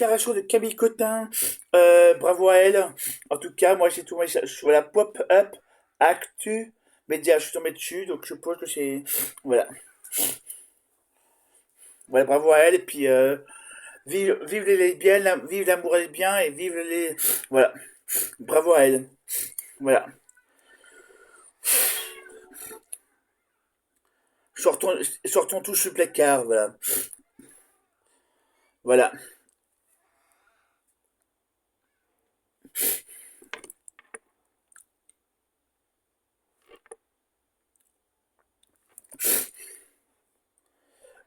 déclaration de Camille Cotin. Bravo à elle. En tout cas, moi j'ai tout. Voilà, pop-up, actu, média, je suis tombé dessus, donc je suppose que c'est. Voilà. Voilà, bravo à elle. Et puis, vive les lesbiennes, vive l'amour lesbien et vive les. Voilà. Bravo à elle. Voilà. Sortons tous le placard. Voilà. Voilà.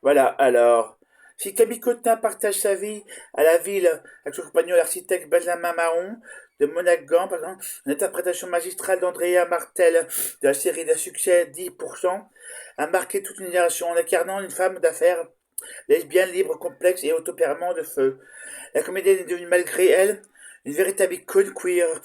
Voilà, alors, si Camille Cotin partage sa vie à la ville avec son compagnon l'architecte Benjamin Mahon de Monagan, par exemple, une interprétation magistrale d'Andrea Martel de la série d'un succès 10% a marqué toute une génération en incarnant une femme d'affaires lesbienne, libre, complexe et au tempérament de feu. La comédienne est devenue malgré elle une véritable icône queer.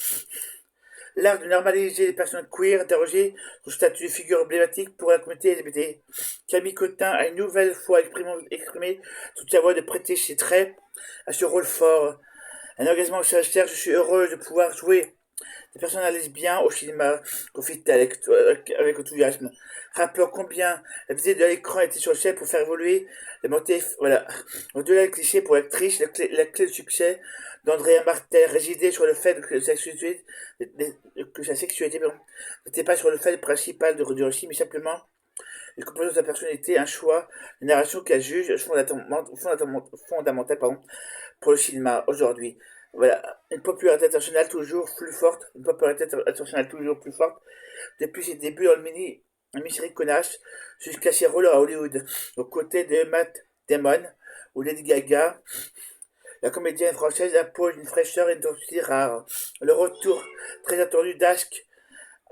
L'art de normaliser les personnes queer, interroger son statut de figure emblématique pour la communauté LGBT. Camille Cotin a une nouvelle fois exprimé toute sa voix de prêter ses traits à ce rôle fort. Un engagement sincère, je suis heureuse de pouvoir jouer des personnages lesbiens au cinéma, confie-t-elle avec enthousiasme. Rappelant combien la visée de l'écran était essentielle pour faire évoluer les motifs, voilà. Au-delà des clichés pour l'actrice, la clé de succès d'Andrea Martel résidait sur le fait que sa sexualité n'était pas sur le fait principal du récit, mais simplement une composante de sa personnalité, un choix, une narration qu'elle juge fondamentale pour le cinéma aujourd'hui. Voilà, une popularité internationale toujours plus forte, depuis ses débuts dans le mini-série Connasse jusqu'à ses rôles à Hollywood, aux côtés de Matt Damon ou Lady Gaga. La comédienne française impose une fraîcheur et une densité rare. Le retour très attendu d'Ask,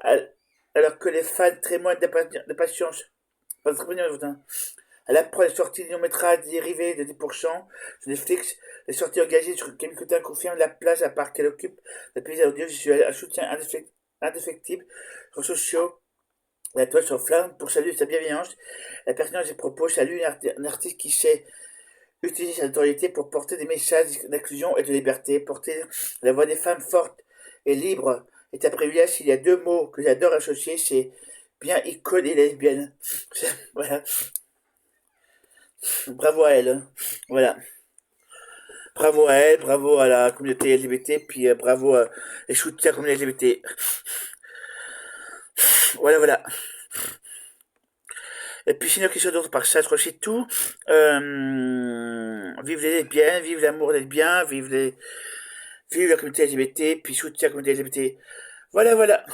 alors que les fans témoignent de patience. Pas très bien, à l'approche des sorties de longs-métrages dérivés de 10% sur Netflix, les sorties engagées sur Camille Cotin confirment la place à part qu'elle occupe la paysage audiovisuel, un soutien indéfectible aux sociaux. La toile sur flamme pour saluer sa bienveillance, la pertinence des propos, salue un artiste qui sait utiliser sa notoriété pour porter des messages d'inclusion et de liberté, porter la voix des femmes fortes et libres est un privilège. S'il y a deux mots que j'adore associer, c'est bien icône et lesbienne. Voilà. Bravo à elle. Voilà. Bravo à elle, bravo à la communauté LGBT, puis bravo à les soutiens à la communauté LGBT. Voilà, voilà. Et puis sinon, quelque chose d'autre par ça, je crois que c'est tout. Vive les lesbiennes, vive l'amour lesbien, vive la communauté LGBT, puis soutien à la communauté LGBT. Voilà, voilà.